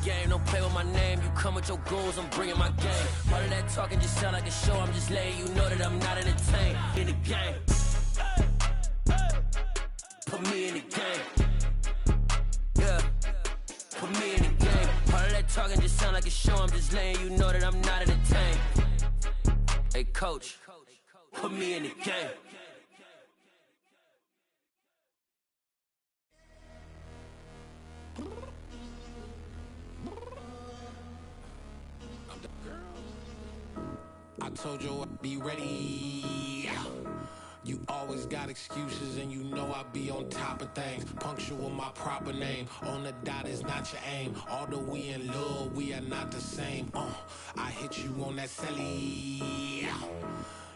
game, don't play with my name. You come with your goals, I'm bringing my game. All of that talking just sound like a show. I'm just letting you know that I'm not entertained. In the game, put me in the game. Yeah, put me in the game. All of that talking just sound like a show. I'm just letting you know that I'm not entertained. Hey coach, put me in the game. I told you I'd be ready. You always got excuses and you know I be on top of things. Punctual my proper name. On the dot is not your aim. Although we in love, we are not the same. I hit you on that celly.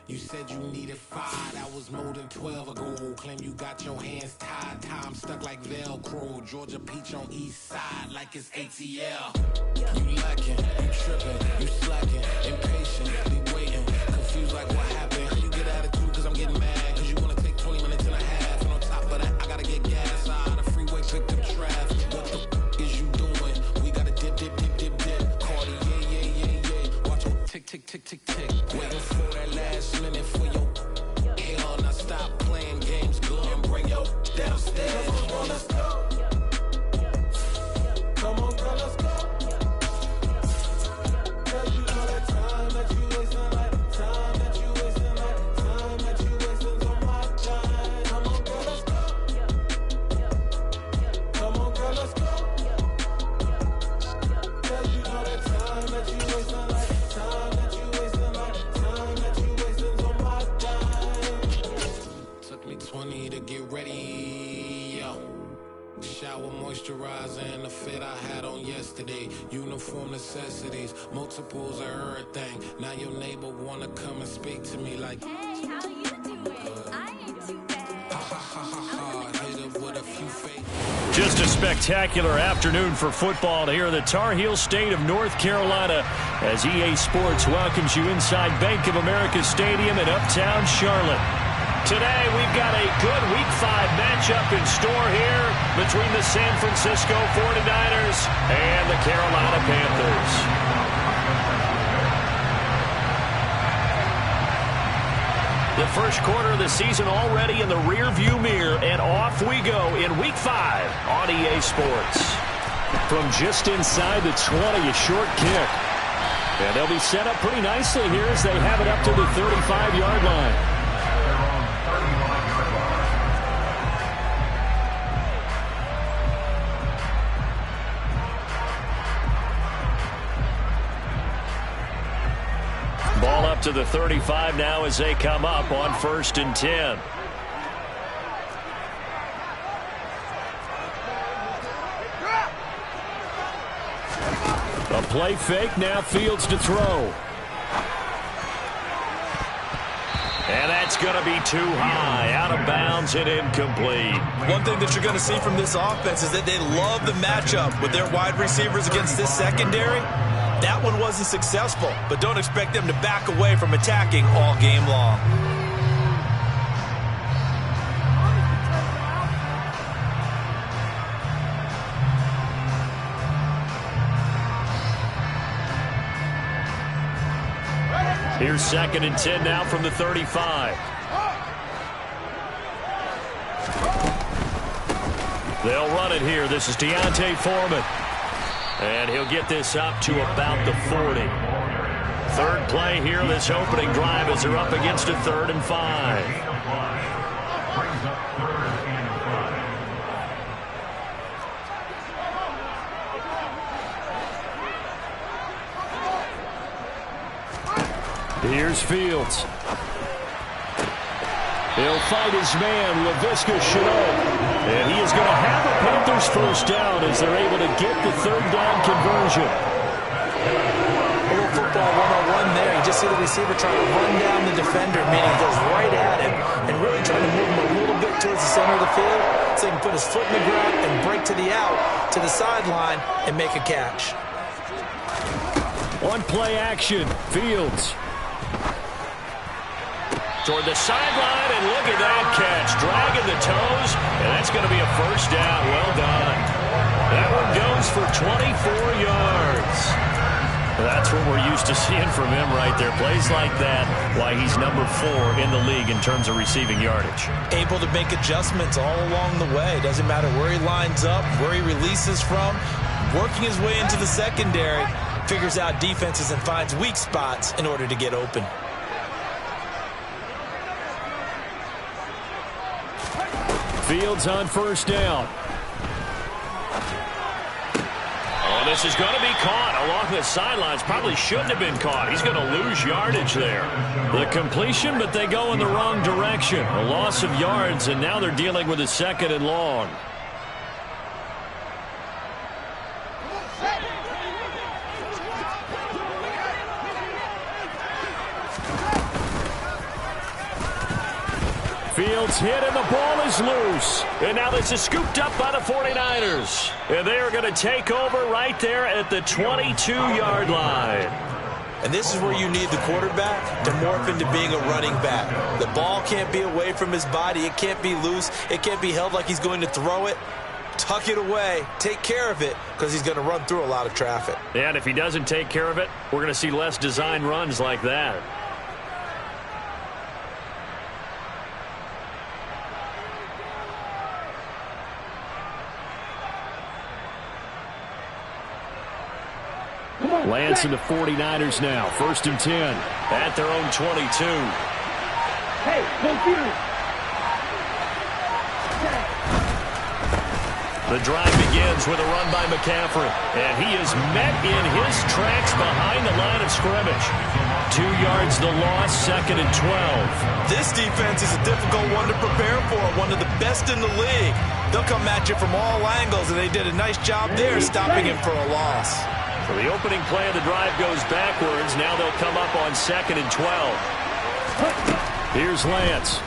You said you needed 5, that was more than 12 ago. Claim you got your hands tied, time stuck like Velcro. Georgia peach on east side like it's ATL. You lacking, you tripping, you slacking, impatient, be waiting, confused like what happened. You get attitude cause I'm getting mad, cause you wanna take 20 minutes and a half. And on top of that, I gotta get gas out of the freeway, pick up traffic. What the is you doing? We gotta dip, dip, dip, dip, dip. Cardi, yeah. Watch your tick, tick, tick, tick, tick. Waiting for that last minute for your hell. Now stop playing games, go and bring your downstairs. Come on, let's go. Come on, girl, let's go. Cause you know that time that you wasting, like time that you wasting, like time that you wasting on my time. Come on, girl, let's go. Come on, girl, let's go. Cause you know that time that you wasting, like time that you wasting, like time that you wasting on my time. Took me 20 to get ready, yo. Shower moisturizer and the fit I had on yesterday. Uniform necessities, multiples of everything. Now your neighbor wanna come and speak to me like, Hey, how you doing? I ain't too bad. hit up with a few fake. Just a spectacular afternoon for football here in the Tar Heel state of North Carolina as EA Sports welcomes you inside Bank of America Stadium in Uptown Charlotte. Today, we've got a good Week 5 matchup in store here between the San Francisco 49ers and the Carolina Panthers. The first quarter of the season already in the rearview mirror, and off we go in Week 5 on EA Sports. From just inside the 20, a short kick. And they'll be set up pretty nicely here as they have it up to the 35-yard line. Ball up to the 35 now as they come up on 1st and 10. A play fake, now Fields to throw. And that's going to be too high, out of bounds and incomplete. One thing that you're going to see from this offense is that they love the matchup with their wide receivers against this secondary. That one wasn't successful, but don't expect them to back away from attacking all game long. Here's 2nd and 10 now from the 35. They'll run it here. This is Deontay Foreman. And he'll get this up to about the 40. Third play here, this opening drive as they're up against a 3rd and 5. Here's Fields. He'll fight his man, Laviska Shenault. And he is going to have the Panthers first down as they're able to get the 3rd down conversion. A little football 101 there. You just see the receiver trying to run down the defender, meaning he goes right at him and really trying to move him a little bit towards the center of the field so he can put his foot in the ground and break to the out, to the sideline, and make a catch. On play action, Fields. Toward the sideline, and look at that catch. Dragging the toes, and that's going to be a first down. Well done. That one goes for 24 yards. That's what we're used to seeing from him right there. Plays like that, why he's number 4 in the league in terms of receiving yardage. Able to make adjustments all along the way. Doesn't matter where he lines up, where he releases from. Working his way into the secondary, figures out defenses and finds weak spots in order to get open. Fields on first down. Oh, this is going to be caught along the sidelines. Probably shouldn't have been caught. He's going to lose yardage there. The completion, but they go in the wrong direction. A loss of yards, and now they're dealing with a 2nd and long. Fields hit and the ball is loose. And now this is scooped up by the 49ers. And they are going to take over right there at the 22-yard line. And this is where you need the quarterback to morph into being a running back. The ball can't be away from his body. It can't be loose. It can't be held like he's going to throw it. Tuck it away. Take care of it because he's going to run through a lot of traffic. Yeah, and if he doesn't take care of it, we're going to see less design runs like that. Lance and the 49ers now. 1st and 10 at their own 22. Hey, computer. The drive begins with a run by McCaffrey. And he is met in his tracks behind the line of scrimmage. 2 yards the loss, 2nd and 12. This defense is a difficult one to prepare for. One of the best in the league. They'll come at you from all angles, and they did a nice job there stopping him for a loss. So the opening play of the drive goes backwards. Now they'll come up on 2nd and 12. Here's Lance.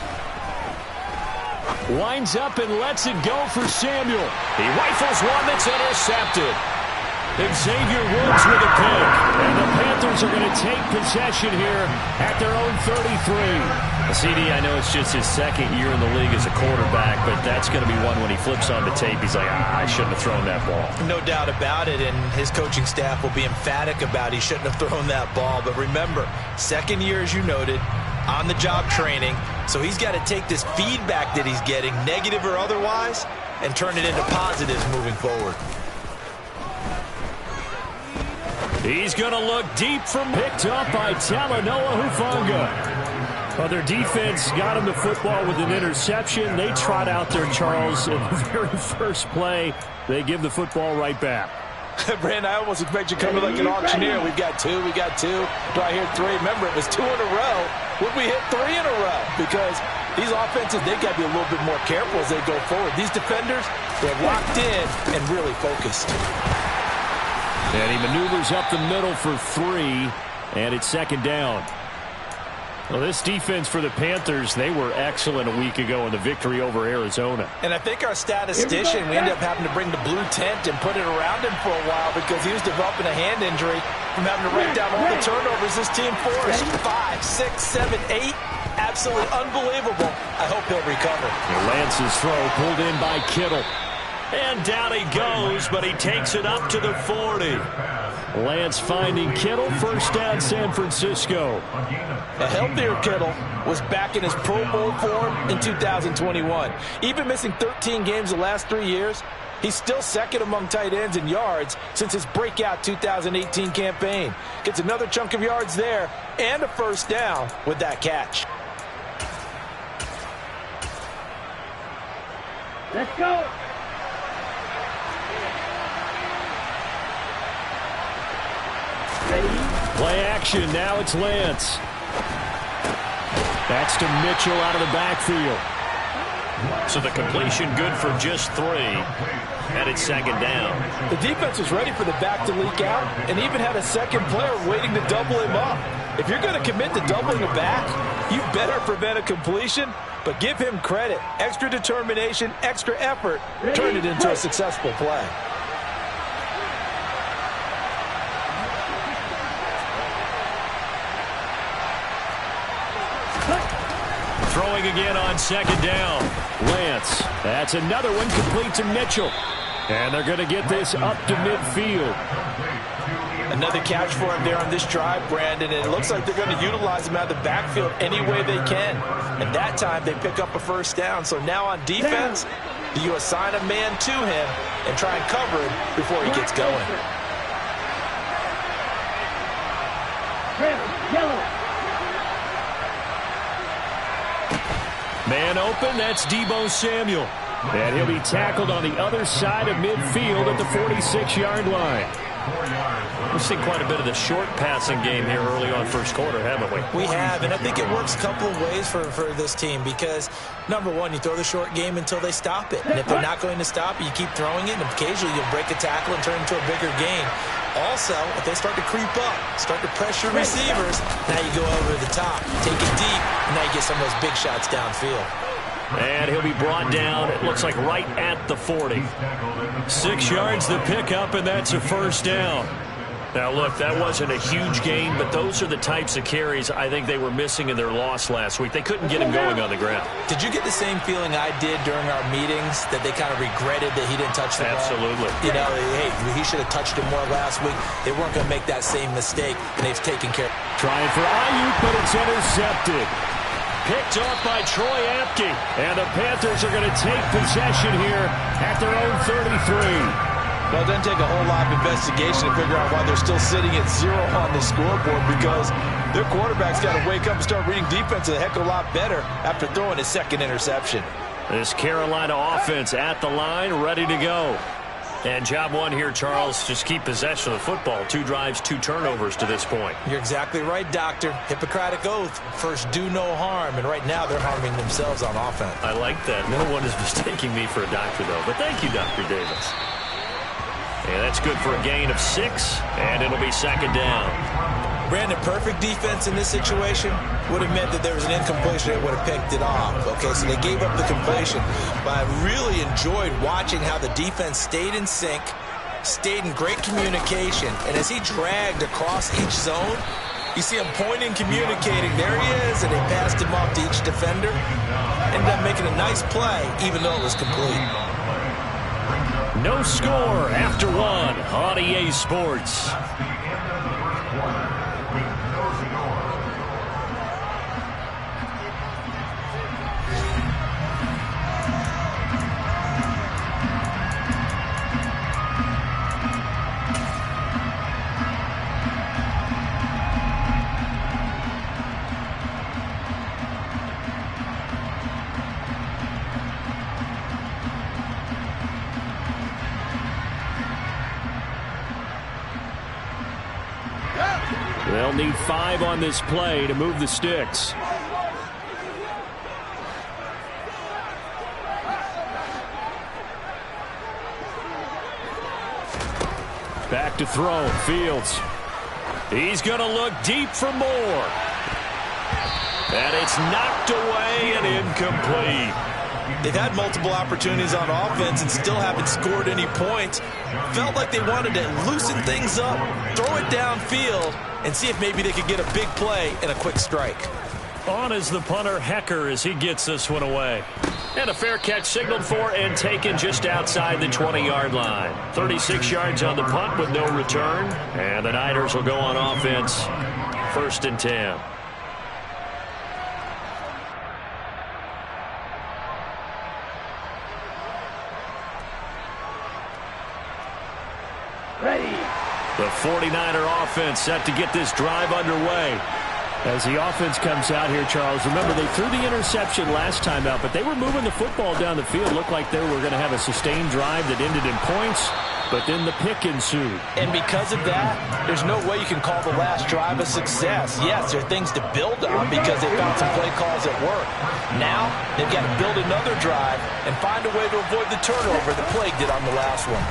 Winds up and lets it go for Samuel. He rifles one that's intercepted. Xavier Woods with a pick. And the Panthers are going to take possession here at their own 33. CD, I know it's just his 2nd year in the league as a quarterback, but that's going to be one when he flips on the tape. He's like, I shouldn't have thrown that ball. No doubt about it, and his coaching staff will be emphatic about he shouldn't have thrown that ball. But remember, 2nd year, as you noted, on-the-job training, so he's got to take this feedback that he's getting, negative or otherwise, and turn it into positives moving forward. He's going to look deep from picked up by Talanoa Hufanga. Well, their defense got him the football with an interception. They trot out there, Charles, in the very first play. They give the football right back. Brand, I almost expect you coming like an auctioneer. We've got 2, we got 2. Do I hear 3? Remember, it was 2 in a row. Would we hit 3 in a row? Because these offenses, they got to be a little bit more careful as they go forward. These defenders, they're locked in and really focused. And he maneuvers up the middle for 3, and it's 2nd down. Well, this defense for the Panthers, they were excellent a week ago in the victory over Arizona. And I think our statistician, we ended up having to bring the blue tent and put it around him for a while because he was developing a hand injury from having to write down all the turnovers this team forced. 5, 6, 7, 8. Absolutely unbelievable. I hope he'll recover. Lance's throw pulled in by Kittle. And down he goes, but he takes it up to the 40. Lance finding Kittle. 1st down, San Francisco. A healthier Kittle was back in his Pro Bowl form in 2021. Even missing 13 games the last 3 years, he's still 2nd among tight ends in yards since his breakout 2018 campaign. Gets another chunk of yards there and a 1st down with that catch. Let's go. Play action. Now it's Lance. That's to Mitchell out of the backfield. So the completion good for just 3. And it's 2nd down. The defense was ready for the back to leak out and even had a 2nd player waiting to double him up. If you're going to commit to doubling a back, you better prevent a completion, but give him credit. Extra determination, extra effort, turned it into a successful play. Throwing again on 2nd down. Lance. That's another one complete to Mitchell. And they're going to get this up to midfield. Another catch for him there on this drive, Brandon, and it looks like they're going to utilize him out of the backfield any way they can. And that time they pick up a first down. So now on defense, do you assign a man to him and try and cover him before he gets going? Yellow. Man open, that's Deebo Samuel. And he'll be tackled on the other side of midfield at the 46-yard line. We've seen quite a bit of the short passing game here early on first quarter, haven't we? We have, and I think it works a couple of ways for this team because, number one, you throw the short game until they stop it. And if they're not going to stop it, you keep throwing it, and occasionally you'll break a tackle and turn it into a bigger game. Also, if they start to creep up, start to pressure receivers, now you go over the top, take it deep, and now you get some of those big shots downfield. And he'll be brought down, it looks like right at the 40. 6 yards the pickup, and that's a first down. Now, look, that wasn't a huge gain, but those are the types of carries I think they were missing in their loss last week. They couldn't get him going on the ground. Did you get the same feeling I did during our meetings, that they kind of regretted that he didn't touch the ball? Absolutely. You know, hey, he should have touched it more last week. They weren't going to make that same mistake, and they've taken care. Trying for Ayuk, but it's intercepted. Picked off by Troy Apke. And the Panthers are going to take possession here at their own 33. Well, it doesn't take a whole lot of investigation to figure out why they're still sitting at 0 on the scoreboard, because their quarterback's got to wake up and start reading defense a heck of a lot better after throwing his second interception. This Carolina offense at the line, ready to go. And job one here, Charles, just keep possession of the football. 2 drives, 2 turnovers to this point. You're exactly right, Doctor. Hippocratic oath. First, do no harm. And right now, they're harming themselves on offense. I like that. No one is mistaking me for a doctor, though. But thank you, Dr. Davis. And that's good for a gain of 6, and it'll be second down. Brandon, perfect defense in this situation would have meant that there was an incompletion that would have picked it off. Okay, so they gave up the completion. But I really enjoyed watching how the defense stayed in sync, stayed in great communication, and as he dragged across each zone, you see him pointing, communicating. There he is, and they passed him off to each defender. Ended up making a nice play, even though it was complete. No score after 1 on EA Sports. They'll need 5 on this play to move the sticks. Back to throw. Fields. He's going to look deep for more. And it's knocked away and incomplete. They've had multiple opportunities on offense and still haven't scored any points. Felt like they wanted to loosen things up, throw it downfield, and see if maybe they could get a big play and a quick strike. On is the punter, Hecker, as he gets this one away. And a fair catch signaled for and taken just outside the 20-yard line. 36 yards on the punt with no return. And the Niners will go on offense. 1st and 10. Ready. The 49er offense set to get this drive underway. As the offense comes out here, Charles, remember they threw the interception last time out, but they were moving the football down the field. Looked like they were going to have a sustained drive that ended in points, but then the pick ensued. And because of that, there's no way you can call the last drive a success. Yes, there are things to build on because they found some play calls that work. Now, they've got to build another drive and find a way to avoid the turnover that plagued it on the last one.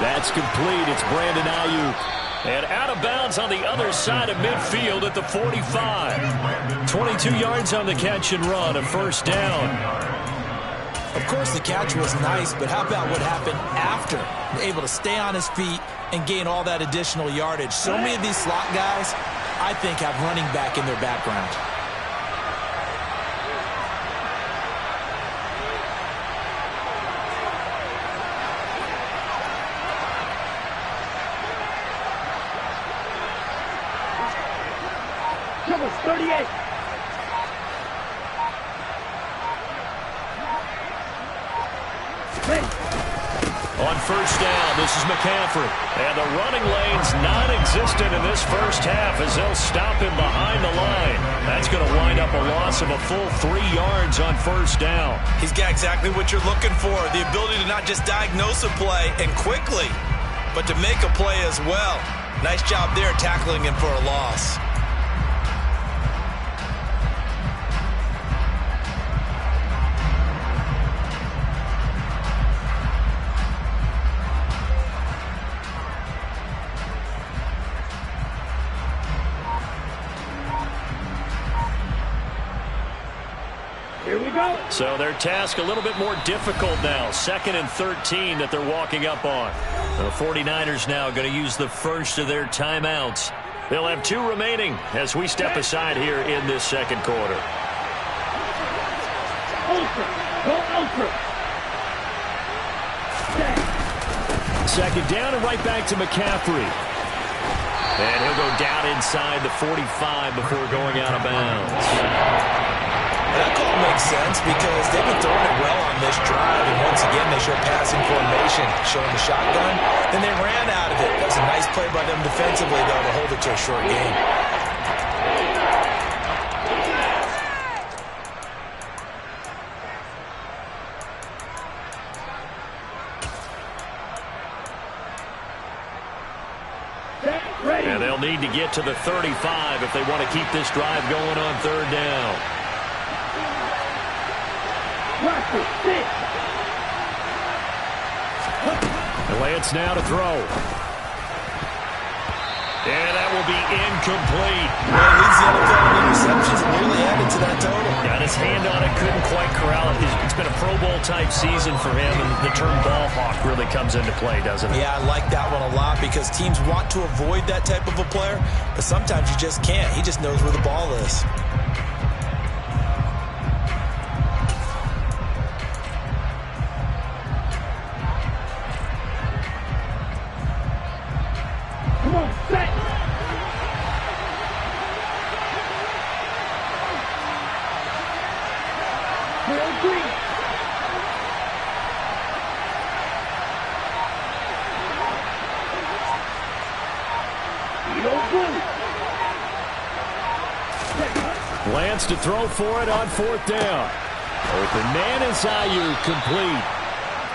That's complete. It's Brandon Ayuk. And out of bounds on the other side of midfield at the 45. 22 yards on the catch and run, a first down. Of course, the catch was nice, but how about what happened after? Able to stay on his feet and gain all that additional yardage. So many of these slot guys, I think, have running back in their background. Number 38. On first down, this is McCaffrey. And the running lane's non-existent in this first half as they'll stop him behind the line. That's going to wind up a loss of a full 3 yards on first down. He's got exactly what you're looking for, the ability to not just diagnose a play and quickly, but to make a play as well. Nice job there tackling him for a loss. Here we go. So their task a little bit more difficult now. 2nd and 13 that they're walking up on. The 49ers now going to use the first of their timeouts. They'll have 2 remaining as we step aside here in this second quarter. Ultra. Go ultra. Second down and right back to McCaffrey. And he'll go down inside the 45 before going out of bounds. That call makes sense because they've been throwing it well on this drive, and once again they show passing formation, showing the shotgun. Then they ran out of it. That was a nice play by them defensively, though, to hold it to a short game. And they'll need to get to the 35 if they want to keep this drive going on third down. Lance now to throw. And that will be incomplete. Well, he leads the NFL in interceptions and nearly added to that total. Got his hand on it, couldn't quite corral it. It's been a Pro Bowl type season for him, and the term ball hawk really comes into play, doesn't it? Yeah, I like that one a lot because teams want to avoid that type of a player, but sometimes you just can't. He just knows where the ball is. Lance to throw for it on 4th down. Open man is Ayuk, complete.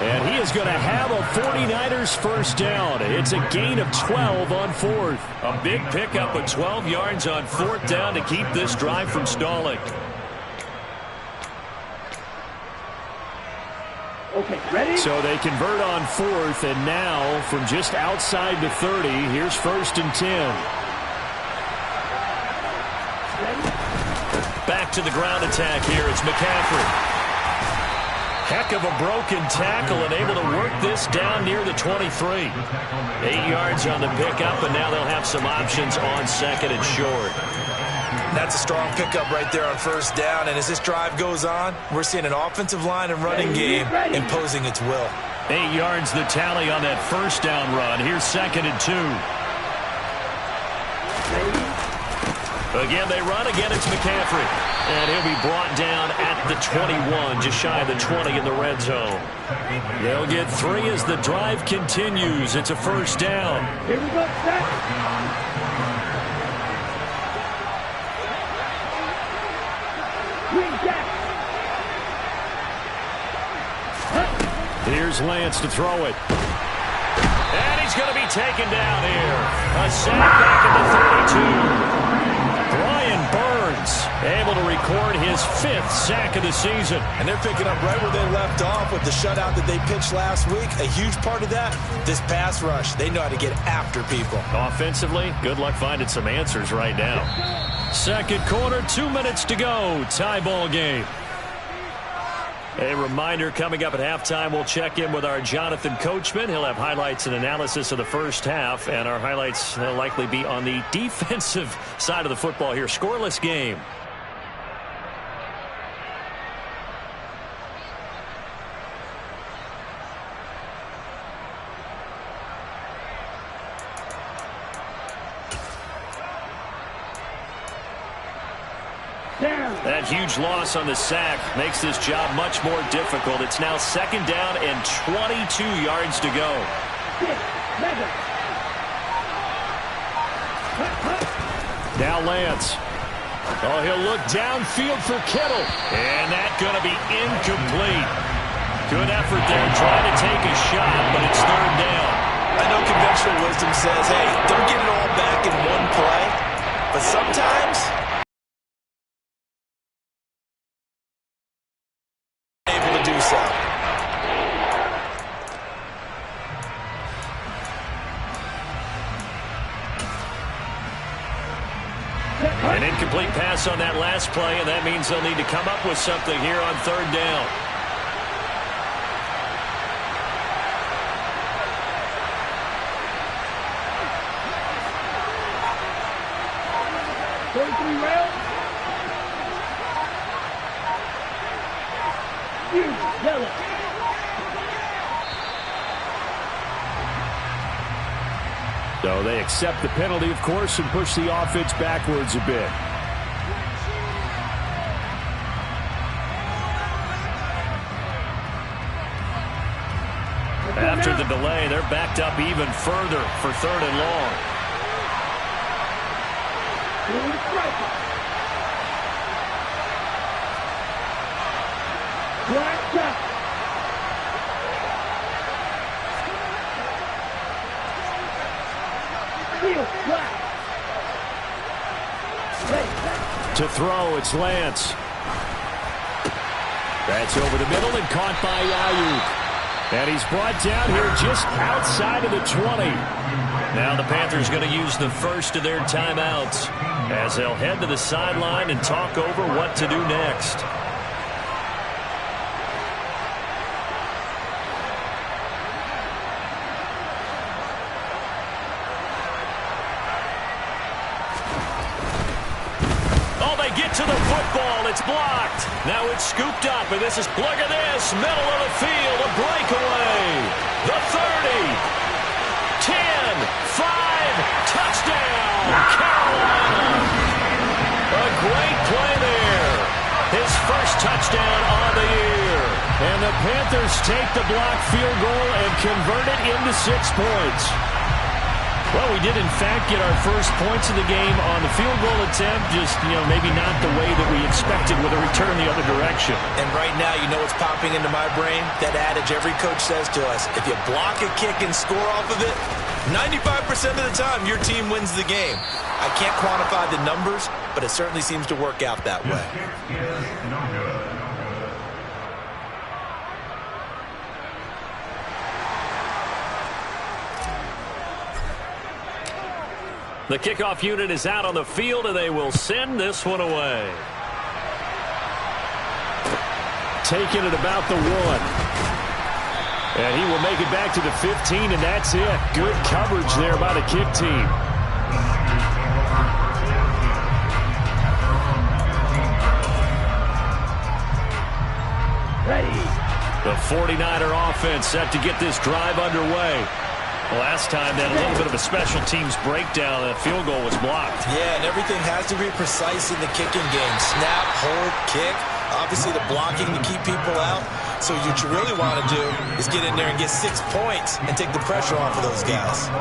And he is going to have a 49ers first down. It's a gain of 12 on 4th. A big pickup of 12 yards on 4th down to keep this drive from stalling. Okay, ready? So they convert on 4th, and now from just outside the 30, here's 1st and 10. Back to the ground attack here. It's McCaffrey. Heck of a broken tackle and able to work this down near the 23. 8 yards on the pickup, and now they'll have some options on 2nd and short. That's a strong pickup right there on 1st down, and as this drive goes on, we're seeing an offensive line and running game imposing its will. 8 yards the tally on that 1st down run. Here's 2nd and 2. Again, they run. Again, it's McCaffrey. And he'll be brought down at the 21, just shy of the 20 in the red zone. They'll get 3 as the drive continues. It's a 1st down. Here we go, set. Here's Lance to throw it. And he's going to be taken down here. A sack back at the 32. Able to record his 5th sack of the season. And they're picking up right where they left off with the shutout that they pitched last week. A huge part of that, this pass rush. They know how to get after people. Offensively, good luck finding some answers right now. Second quarter, 2 minutes to go. Tie ball game. A reminder, coming up at halftime, we'll check in with our Jonathan Coachman. He'll have highlights and analysis of the first half, and our highlights will likely be on the defensive side of the football here. Scoreless game. Down. That huge loss on the sack makes this job much more difficult. It's now 2nd down and 22 yards to go. 6, 7. Now Lance. Oh, he'll look downfield for Kittle. And that's going to be incomplete. Good effort there trying to take a shot, but it's 3rd down. I know conventional wisdom says, hey, don't get it all back in one play. But sometimes able to do so. An incomplete pass on that last play, and that means they'll need to come up with something here on 3rd down. Rail. Yellow. So they accept the penalty, of course, and push the offense backwards a bit. After the delay, they're backed up even further for 3rd and long. To throw, it's Lance. That's over the middle and caught by Ayuk. And he's brought down here just outside of the 20. Now the Panthers going to use the first of their timeouts as they'll head to the sideline and talk over what to do next. To the football, it's blocked. Now it's scooped up, and this is, look at this, middle of the field, a breakaway. The 30, 10, 5, touchdown, Carolina. A great play there. His first touchdown on the year. And the Panthers take the blocked field goal and convert it into 6 points. Well, we did, in fact, get our first points of the game on the field goal attempt, just, maybe not the way that we expected with a return the other direction. And right now, you know what's popping into my brain? That adage every coach says to us, if you block a kick and score off of it, 95% of the time, your team wins the game. I can't quantify the numbers, but it certainly seems to work out that way. The kickoff unit is out on the field, and they will send this one away. Taking it about the 1. And he will make it back to the 15, and that's it. Good coverage there by the kick team. Ready. The 49er offense set to get this drive underway. Last time, they had a little bit of a special teams breakdown. That field goal was blocked. Yeah, and everything has to be precise in the kicking game. Snap, hold, kick. Obviously, the blocking to keep people out. So what you really want to do is get in there and get 6 points and take the pressure off of those guys.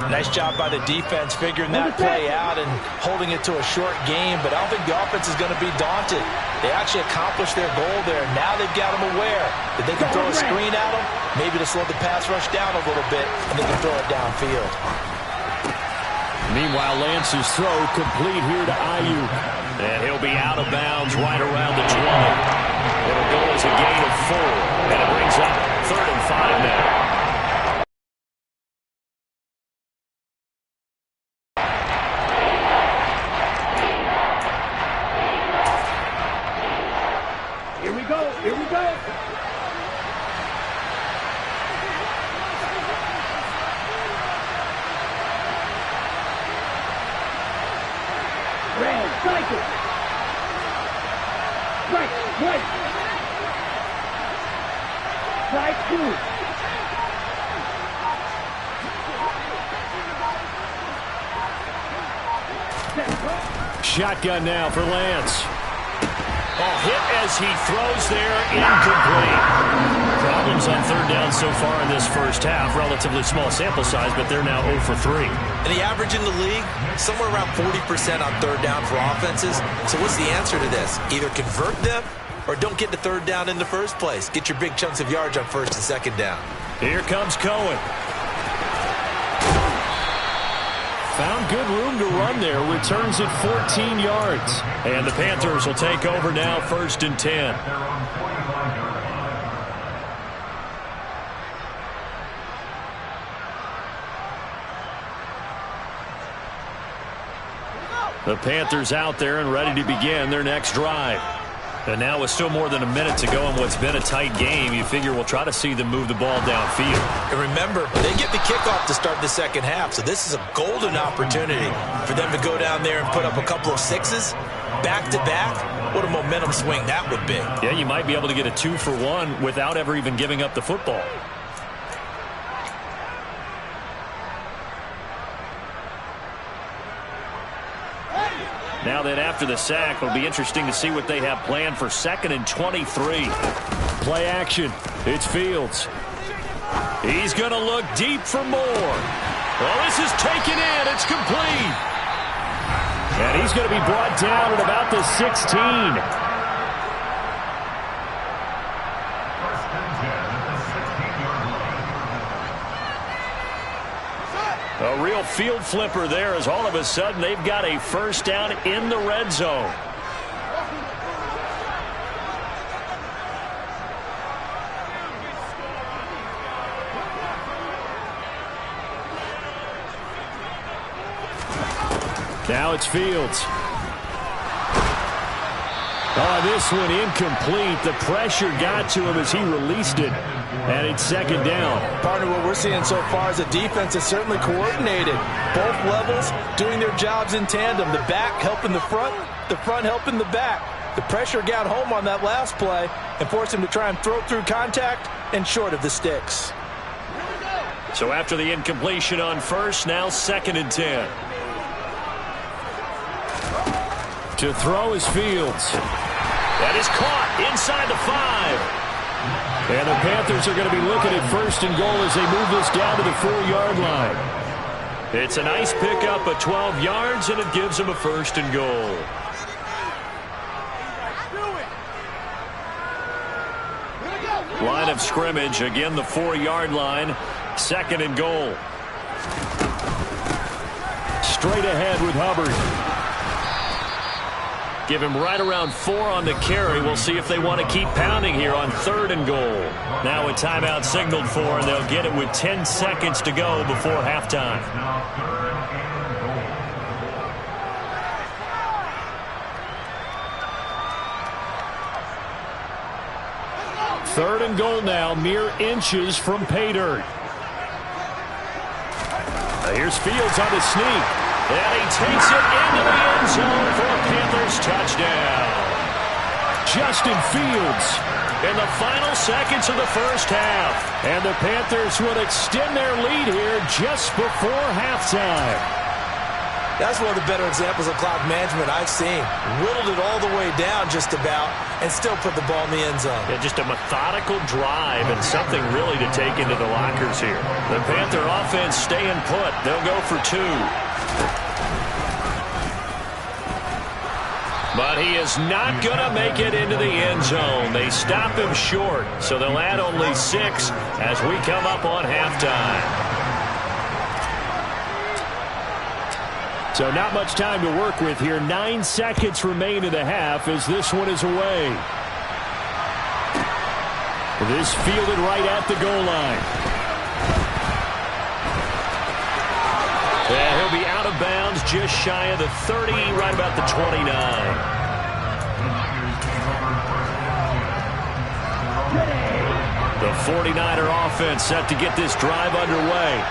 Nice job by the defense figuring that play out and holding it to a short game. But I don't think the offense is going to be daunted. They actually accomplished their goal there. Now they've got them aware that they can throw a screen at them, maybe to slow the pass rush down a little bit, and they can throw it downfield. Meanwhile, Lance's throw complete here to Ayuk. And he'll be out of bounds right around the 20. It'll go as a gain of 4. And it brings up 3rd and 5 now. Here we go. Here we go. Red, cycle. Right, right. Side 2. Shotgun now for Lance. Oh, hit as he throws there, incomplete. Problems on third down so far in this first half. Relatively small sample size, but they're now 0 for 3. And the average in the league, somewhere around 40% on third down for offenses. So what's the answer to this? Either convert them or don't get to third down in the first place. Get your big chunks of yards on first and second down. Here comes Cohen. Found good room to run there. Returns it 14 yards. And the Panthers will take over now, 1st and 10. The Panthers out there and ready to begin their next drive. And now with still more than a minute to go in what's been a tight game, you figure we'll try to see them move the ball downfield. And remember, they get the kickoff to start the second half, so this is a golden opportunity for them to go down there and put up a couple of sixes back-to-back. What a momentum swing that would be. Yeah, you might be able to get a 2-for-1 without ever even giving up the football. Now then, after the sack, it'll be interesting to see what they have planned for 2nd and 23. Play action. It's Fields. He's going to look deep for more. Well, this is taken in. It's complete. And he's going to be brought down at about the 16. A real field flipper there as all of a sudden they've got a first down in the red zone. Now it's Fields. Oh, this one incomplete. The pressure got to him as he released it. And it's 2nd down. Partner, what we're seeing so far is a defense that's certainly coordinated. Both levels doing their jobs in tandem. The back helping the front helping the back. The pressure got home on that last play and forced him to try and throw through contact and short of the sticks. So after the incompletion on first, now 2nd and 10. To throw is Fields. That is caught inside the 5. And the Panthers are going to be looking at 1st and goal as they move this down to the 4-yard line. It's a nice pickup of 12 yards, and it gives them a 1st and goal. Line of scrimmage, again the 4-yard line, 2nd and goal. Straight ahead with Hubbard. Give him right around 4 on the carry. We'll see if they want to keep pounding here on 3rd and goal. Now a timeout signaled for, and they'll get it with 10 seconds to go before halftime. Third and goal now, mere inches from pay dirt. Here's Fields on the sneak. And he takes it into the end zone for a Panthers touchdown. Justin Fields in the final seconds of the first half. And the Panthers will extend their lead here just before halftime. That's one of the better examples of clock management I've seen. Whittled it all the way down just about and still put the ball in the end zone. Yeah, just a methodical drive and something really to take into the lockers here. The Panther offense staying put. They'll go for 2. But he is not going to make it into the end zone. They stop him short, so they'll add only 6 as we come up on halftime. So not much time to work with here. 9 seconds remain in the half as this one is away. This fielded right at the goal line. And he'll be out of bounds just shy of the 30, right about the 29. The 49er offense set to get this drive underway.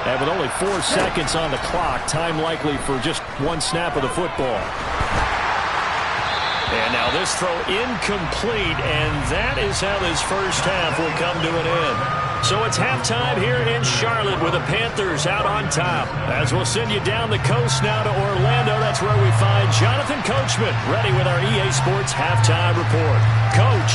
And with only 4 seconds on the clock, time likely for just 1 snap of the football. And now this throw incomplete, and that is how this first half will come to an end. So it's halftime here in Charlotte with the Panthers out on top. As we'll send you down the coast now to Orlando, that's where we find Jonathan Coachman ready with our EA Sports halftime report. Coach.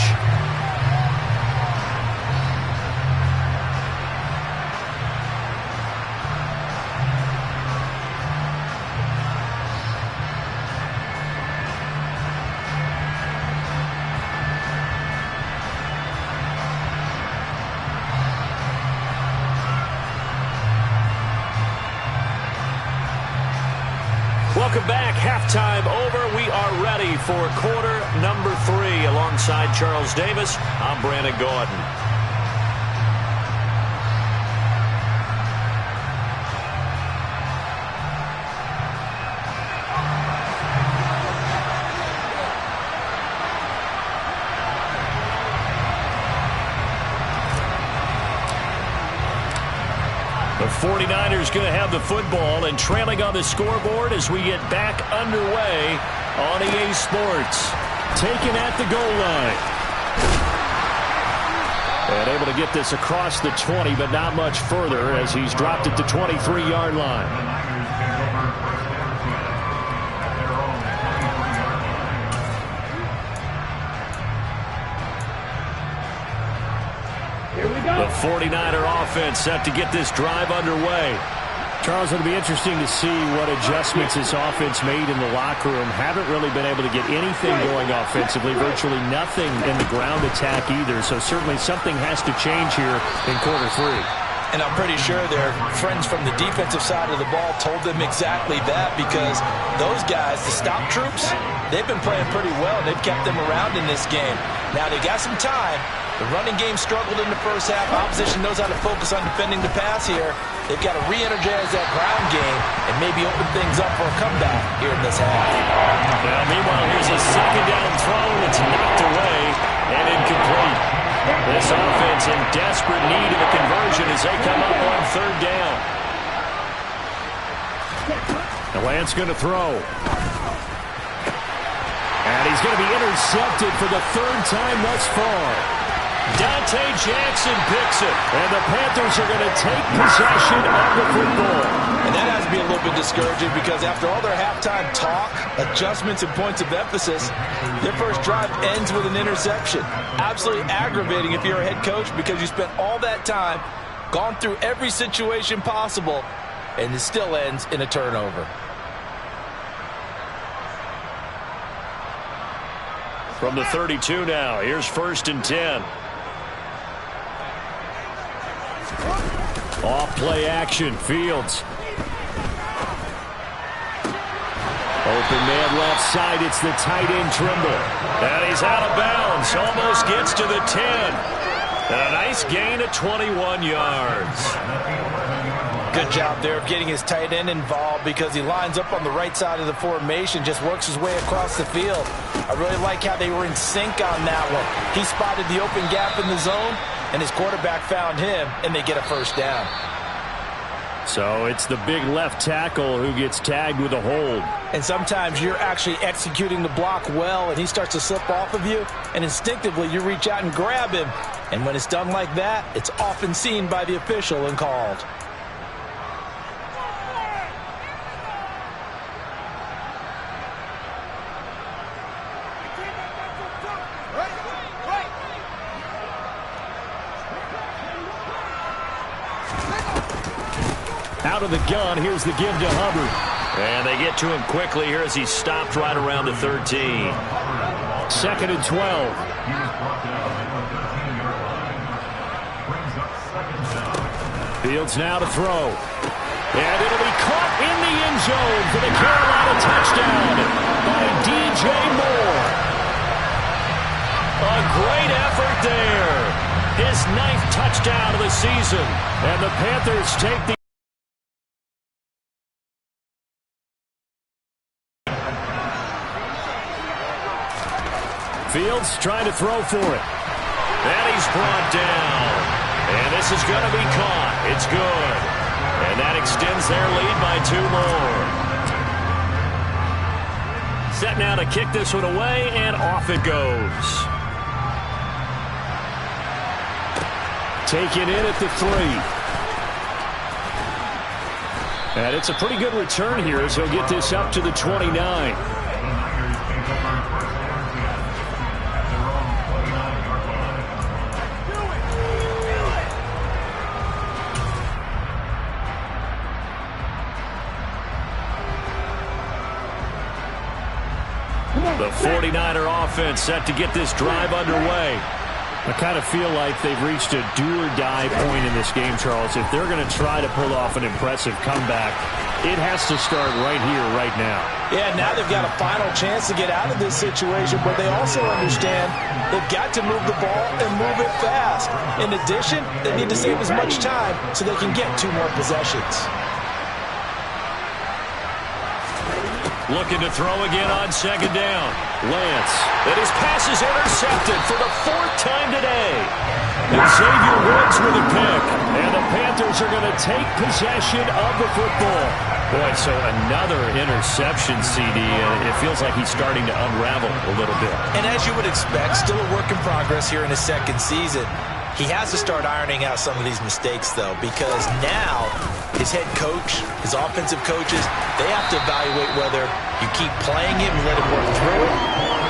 Welcome back. Halftime over. We are ready for quarter number 3. Alongside Charles Davis, I'm Brandon Gaudin. The 49ers going to have the football and trailing on the scoreboard as we get back underway on EA Sports. Taken at the goal line. And able to get this across the 20, but not much further as he's dropped it to 23-yard line. The 49er offense set to get this drive underway. Charles, it'll be interesting to see what adjustments this offense made in the locker room. Haven't really been able to get anything going offensively, virtually nothing in the ground attack either. So certainly something has to change here in quarter 3. And I'm pretty sure their friends from the defensive side of the ball told them exactly that, because those guys, the stop troops, they've been playing pretty well. They've kept them around in this game. Now they got some time. The running game struggled in the first half. Opposition knows how to focus on defending the pass here. They've got to re-energize that ground game and maybe open things up for a comeback here in this half. Now, meanwhile, here's a second down throw that's knocked away and incomplete. This offense in desperate need of a conversion as they come up on third down. The Lance going to throw. And he's going to be intercepted for the third time thus far. Dante Jackson picks it, and the Panthers are going to take possession of the football. And that has to be a little bit discouraging, because after all their halftime talk, adjustments, and points of emphasis, their first drive ends with an interception. Absolutely aggravating if you're a head coach, because you spent all that time, gone through every situation possible, and it still ends in a turnover. From the 32 now, here's 1st and 10. Off play action, Fields. Open man left side, it's the tight end Trimble. And he's out of bounds, almost gets to the 10. And a nice gain of 21 yards. Good job there of getting his tight end involved, because he lines up on the right side of the formation, just works his way across the field. I really like how they were in sync on that one. He spotted the open gap in the zone, and his quarterback found him, and they get a first down. So it's the big left tackle who gets tagged with a hold. And sometimes you're actually executing the block well, and he starts to slip off of you, and instinctively you reach out and grab him. And when it's done like that, it's often seen by the official and called. Out of the gun, here's the give to Hubbard. And they get to him quickly here as he's stopped right around the 13. 2nd and 12. Fields now to throw. And it'll be caught in the end zone for the Carolina touchdown by DJ Moore. A great effort there. His 9th touchdown of the season. And the Panthers take the Fields trying to throw for it. And he's brought down. And this is going to be caught. It's good. And that extends their lead by 2 more. Set now to kick this one away, and off it goes. Taken in at the 3. And it's a pretty good return here as he'll get this up to the 29. The 49er offense set to get this drive underway. I kind of feel like they've reached a do-or-die point in this game, Charles. If they're going to try to pull off an impressive comeback, it has to start right here, right now. Yeah, now they've got a final chance to get out of this situation, but they also understand they've got to move the ball and move it fast. In addition, they need to save as much time so they can get 2 more possessions. Looking to throw again on second down. Lance. And his pass is intercepted for the 4th time today. And Xavier Woods with a pick. And the Panthers are going to take possession of the football. Boy, so another interception, CD. It feels like he's starting to unravel a little bit. And as you would expect, still a work in progress here in his 2nd season. He has to start ironing out some of these mistakes, though, because now his head coach, his offensive coaches, they have to evaluate whether you keep playing him and let him work through it,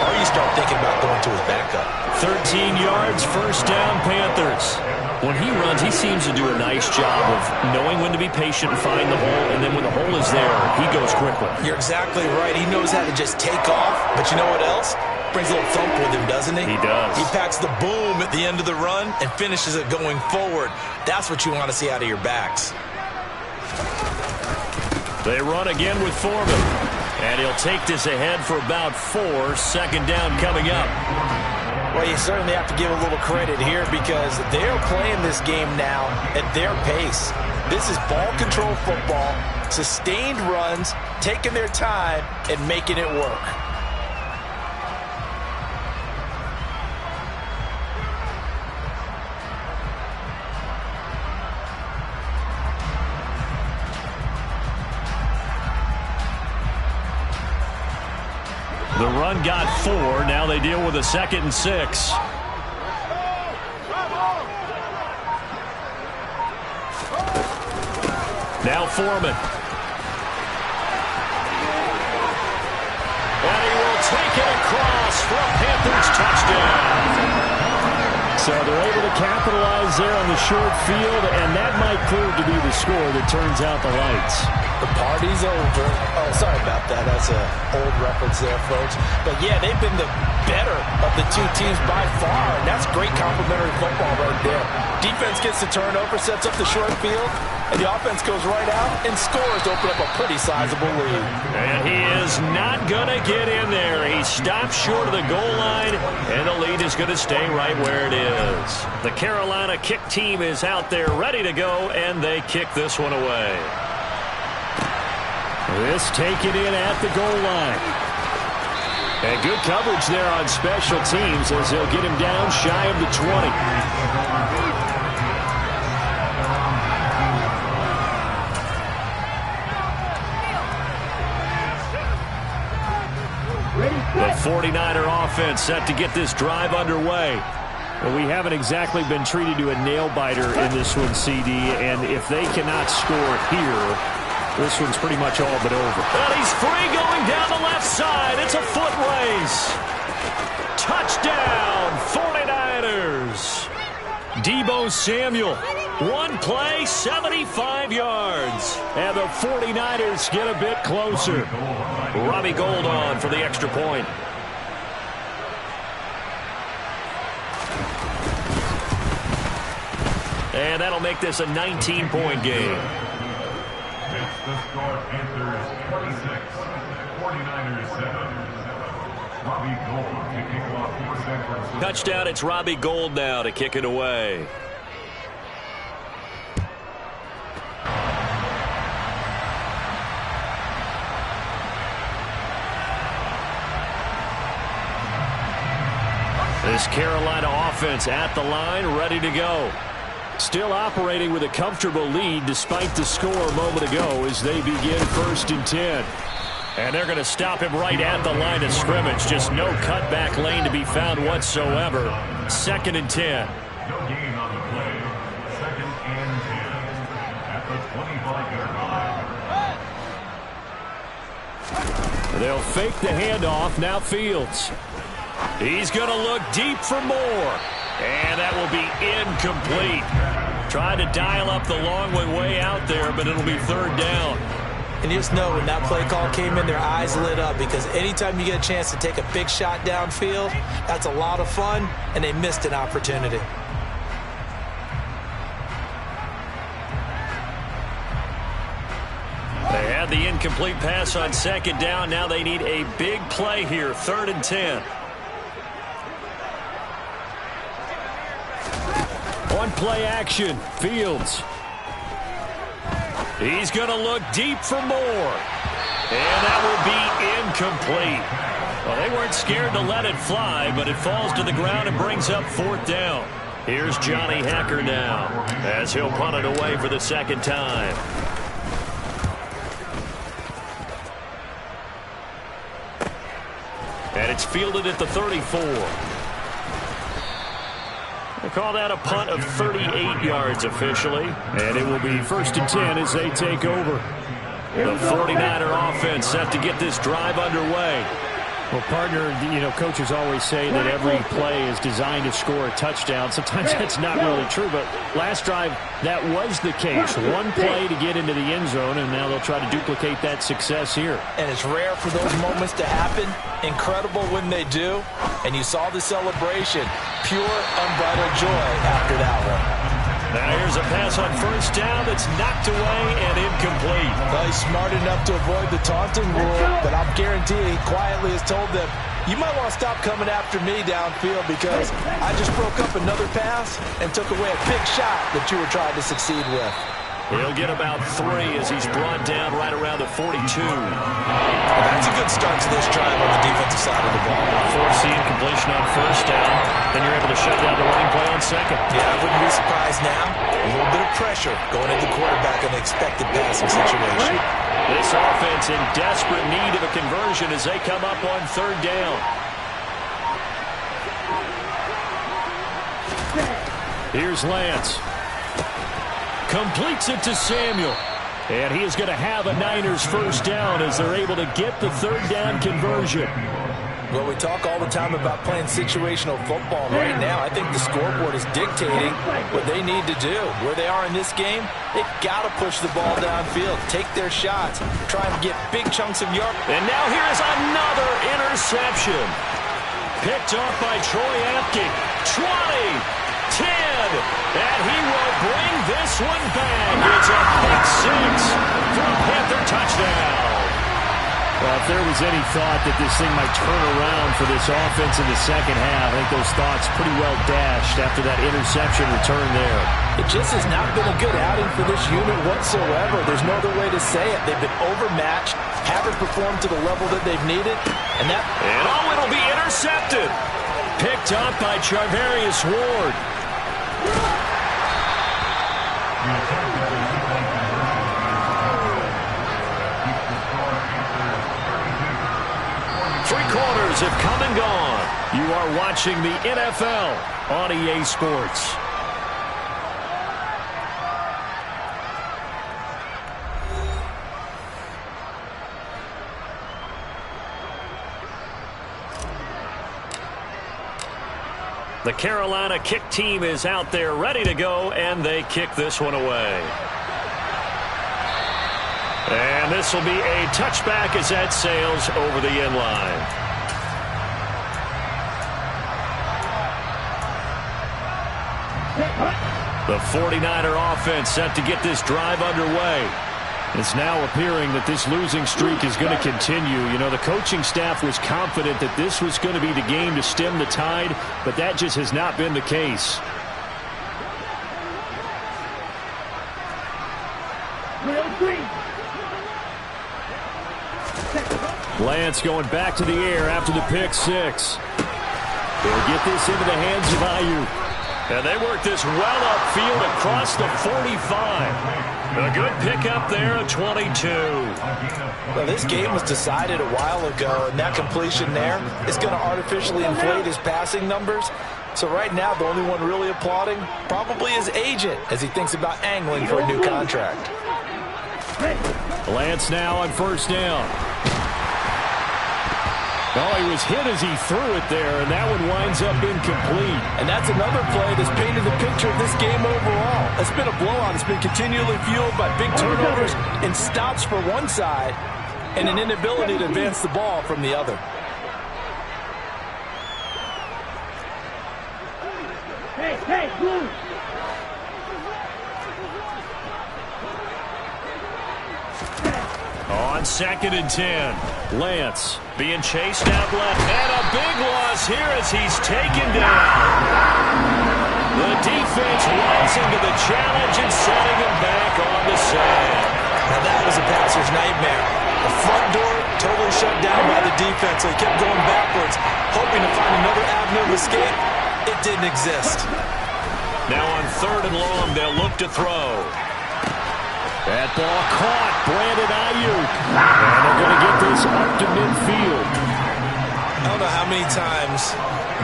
or you start thinking about going to his backup. 13 yards, 1st down, Panthers. When he runs, he seems to do a nice job of knowing when to be patient and find the hole, and then when the hole is there, he goes quickly. You're exactly right. He knows how to just take off, but you know what else? Brings a little thump with him, doesn't he? He does. He packs the boom at the end of the run and finishes it going forward. That's what you want to see out of your backs. They run again with Foreman. And he'll take this ahead for about 4. 2nd down coming up. Well, you certainly have to give a little credit here because they're playing this game now at their pace. This is ball control football, sustained runs, taking their time, and making it work. The run got 4. Now they deal with a 2nd and 6. Now Foreman. And he will take it across for a Panthers touchdown. So they're able to capitalize there on the short field, and that might prove to be the score that turns out the lights. The party's over. Oh, sorry about that. That's an old reference there, folks. But, yeah, they've been the better of the 2 teams by far, and that's great complimentary football right there. Defense gets the turnover, sets up the short field, and the offense goes right out and scores to open up a pretty sizable lead. And he is not going to get in there. He stops short of the goal line, and the lead is going to stay right where it is. The Carolina kick team is out there ready to go, and they kick this one away. This taken in at the goal line. And good coverage there on special teams as they'll get him down shy of the 20. The 49er offense set to get this drive underway. Well, we haven't exactly been treated to a nail-biter in this one, CD, and if they cannot score here, this one's pretty much all but over. And he's free going down the left side. It's a foot race. Touchdown, 49ers. Deebo Samuel. One play, 75 yards. And the 49ers get a bit closer. Robbie Gould on for the extra point. And that'll make this a 19-point game. It's the score, Panthers 26, 49ers 7. Robbie Gould kicking off for San Francisco. Touchdown, it's Robbie Gould now to kick it away. This Carolina offense at the line, ready to go. Still operating with a comfortable lead despite the score a moment ago as they begin 1st and 10. And they're going to stop him right at the line of scrimmage. Just no cutback lane to be found whatsoever. 2nd and 10. No gain on the play. 2nd and 10 at the 25-yard line. They'll fake the handoff. Now Fields. He's going to look deep for more. And that will be incomplete. Tried to dial up the long way out there, but it'll be 3rd down. And you just know when that play call came in, their eyes lit up, because anytime you get a chance to take a big shot downfield, that's a lot of fun, and they missed an opportunity. They had the incomplete pass on 2nd down. Now they need a big play here. 3rd and 10. On play action, Fields. He's going to look deep for more. And that will be incomplete. Well, they weren't scared to let it fly, but it falls to the ground and brings up 4th down. Here's Johnny Hecker now, as he'll punt it away for the 2nd time. And it's fielded at the 34. They call that a punt of 38 yards officially. And it will be 1st and 10 as they take over. The 49er offense set to get this drive underway. Well, partner, coaches always say that every play is designed to score a touchdown. Sometimes that's not really true, but last drive, that was the case. One play to get into the end zone, and now they'll try to duplicate that success here. And it's rare for those moments to happen. Incredible when they do. And you saw the celebration. Pure, unbridled joy after that one. Now here's a pass on 1st down that's knocked away and incomplete. Well, he's smart enough to avoid the taunting rule, but I'm guaranteeing he quietly has told them, you might want to stop coming after me downfield because I just broke up another pass and took away a big shot that you were trying to succeed with. He'll get about 3 as he's brought down right around the 42. Well, that's a good start to this drive on the defensive side of the ball. Force the incompletion on 1st down. Then you're able to shut down the running play on 2nd. Yeah, I wouldn't be surprised now. A little bit of pressure going into the quarterback in an expected passing situation. This offense in desperate need of a conversion as they come up on 3rd down. Here's Lance. Completes it to Samuel. And he is going to have a Niners 1st down as they're able to get the 3rd down conversion. Well, we talk all the time about playing situational football. Right now, I think the scoreboard is dictating what they need to do. Where they are in this game, they've got to push the ball downfield, take their shots, try and get big chunks of yards. And now here is another interception. Picked off by Troy Apke. 20. 10, and he will bring this one back. It's a pick 6 for a Panther touchdown. Well, if there was any thought that this thing might turn around for this offense in the 2nd half, I think those thoughts pretty well dashed after that interception return there. It just has not been a good outing for this unit whatsoever. There's no other way to say it. They've been overmatched, haven't performed to the level that they've needed, and it'll be intercepted. Picked up by Charvarius Ward. Three quarters have come and gone. You are watching the NFL on EA Sports. The Carolina kick team is out there ready to go, and they kick this one away. And this will be a touchback as that sails over the end line. The 49er offense set to get this drive underway. It's now appearing that this losing streak is going to continue. You know, the coaching staff was confident that this was going to be the game to stem the tide, but that just has not been the case. Lance going back to the air after the pick 6. They'll get this into the hands of Ayuk. And they work this well upfield across the 45. A good pickup there at 22. Well, this game was decided a while ago, and that completion there is going to artificially inflate his passing numbers. So right now, the only one really applauding probably his agent as he thinks about angling for a new contract. Lance now on first down. Oh, he was hit as he threw it there, and that one winds up incomplete. And that's another play that's painted the picture of this game overall. It's been a blowout. It's been continually fueled by big turnovers and stops for one side and an inability to advance the ball from the other. Hey, Blue! On 2nd and 10, Lance being chased out left. And a big loss here as he's taken down. The defense rising to the challenge and setting him back on the sand. Now that was a passer's nightmare. The front door totally shut down by the defense, so he kept going backwards, hoping to find another avenue of escape. It didn't exist. Now on 3rd and long, they'll look to throw. That ball caught. Brandon Ayuk. And they're going to get this up to midfield. I don't know how many times,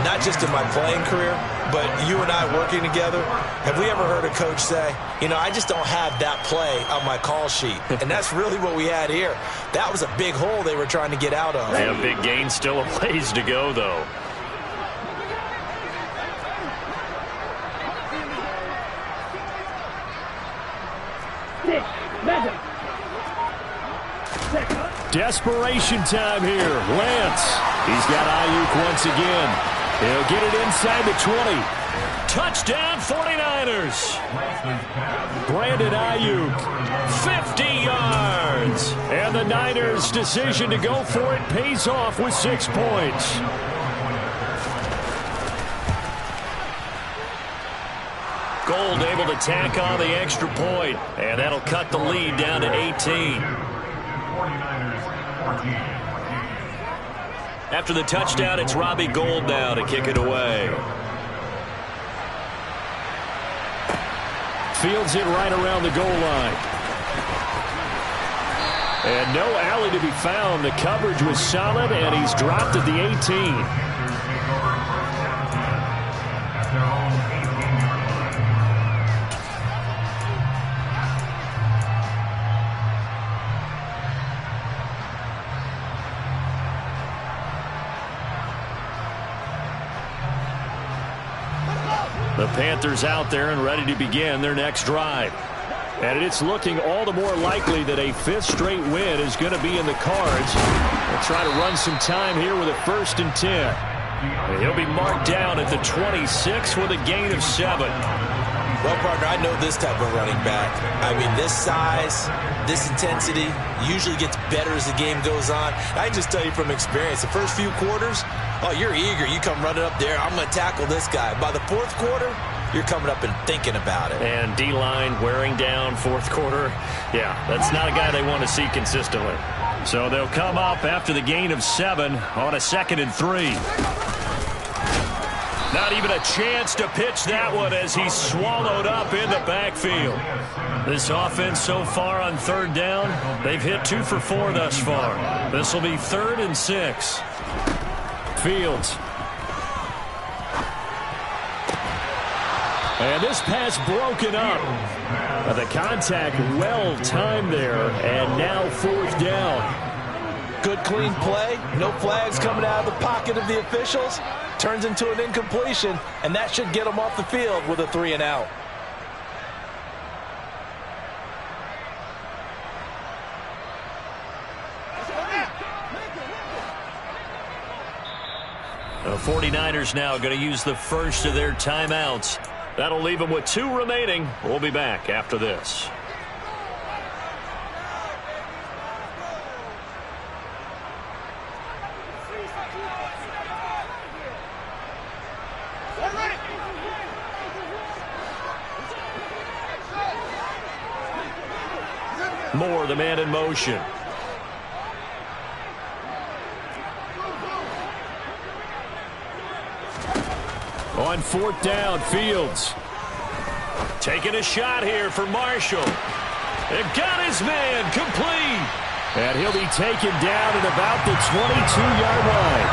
not just in my playing career, but you and I working together, have we ever heard a coach say, you know, I just don't have that play on my call sheet. And that's really what we had here. That was a big hole they were trying to get out of. Yeah, big gain, still a ways to go, though. Desperation time here. Lance. He's got Ayuk once again. He'll get it inside the 20. Touchdown 49ers. Brandon Ayuk. 50 yards. And the Niners' decision to go for it pays off with 6 points. Gold able to tack on the extra point, and that'll cut the lead down to 18. After the touchdown, it's Robbie Gould now to kick it away. Fields it right around the goal line. And no alley to be found. The coverage was solid, and he's dropped at the 18. The Panthers out there and ready to begin their next drive. And it's looking all the more likely that a 5th straight win is going to be in the cards. They'll try to run some time here with a 1st and 10. And he'll be marked down at the 26 with a gain of 7. Well, partner, I know this type of running back. I mean, this size, this intensity usually gets better as the game goes on. I can just tell you from experience, the first few quarters, oh, you're eager. You come running up there. I'm going to tackle this guy. By the 4th quarter, you're coming up and thinking about it. And D-line wearing down 4th quarter. Yeah, that's not a guy they want to see consistently. So they'll come up after the gain of 7 on a 2nd and 3. Not even a chance to pitch that one as he's swallowed up in the backfield. This offense so far on 3rd down, they've hit 2 for 4 thus far. This will be 3rd and 6. Fields. And this pass broken up. The contact well timed there, and now 4th down. Good clean play. No flags coming out of the pocket of the officials. Turns into an incompletion, and that should get them off the field with a 3 and out. The 49ers now going to use the first of their timeouts. That'll leave them with 2 remaining. We'll be back after this. Moore, the man in motion. On 4th down, Fields. Taking a shot here for Marshall. They've got his man complete. And he'll be taken down at about the 22-yard line.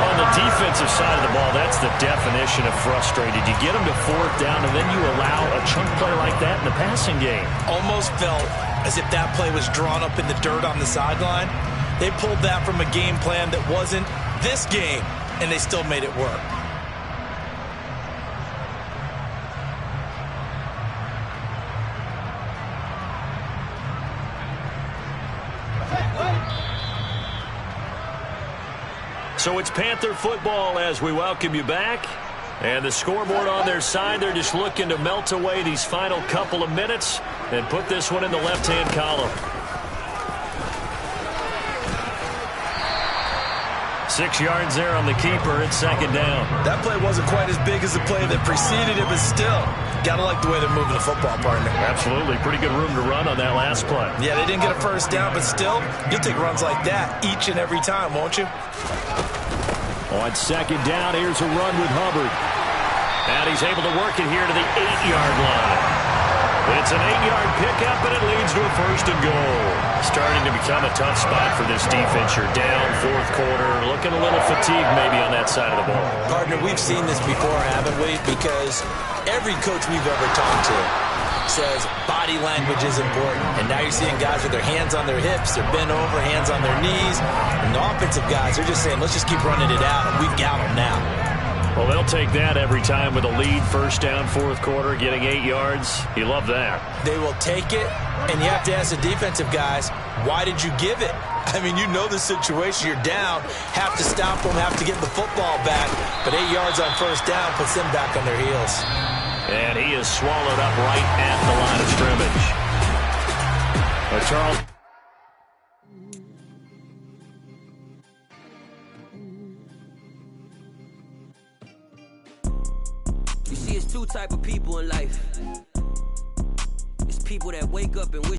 On the defensive side of the ball, that's the definition of frustrated. You get them to fourth down, and then you allow a chunk play like that in the passing game. Almost felt as if that play was drawn up in the dirt on the sideline. They pulled that from a game plan that wasn't this game, and they still made it work. So it's Panther football as we welcome you back. And the scoreboard on their side, they're just looking to melt away these final couple of minutes and put this one in the left-hand column. 6 yards there on the keeper. It's second down. That play wasn't quite as big as the play that preceded it, but still, got to like the way they're moving the football, partner. Absolutely. Pretty good room to run on that last play. Yeah, they didn't get a first down, but still, you'll take runs like that each and every time, won't you? On second down, here's a run with Hubbard. And he's able to work it here to the 8-yard line. It's an 8-yard pickup, and it leads to a first and goal. Starting to become a tough spot for this defense. You're down fourth quarter, looking a little fatigued maybe on that side of the ball. Partner, we've seen this before, haven't we? Because every coach we've ever talked to says body language is important. And now you're seeing guys with their hands on their hips, they're bent over, hands on their knees. And the offensive guys, they're just saying, let's just keep running it out, and we've got them now. Well, they'll take that every time with a lead, first down, fourth quarter, getting 8 yards. You love that. They will take it, and you have to ask the defensive guys, why did you give it? I mean, you know the situation. You're down, have to stop them, have to get the football back. But 8 yards on first down puts them back on their heels. And he is swallowed up right at the line of scrimmage. But Charles... You see, it's two type of people in life. It's people that wake up and wish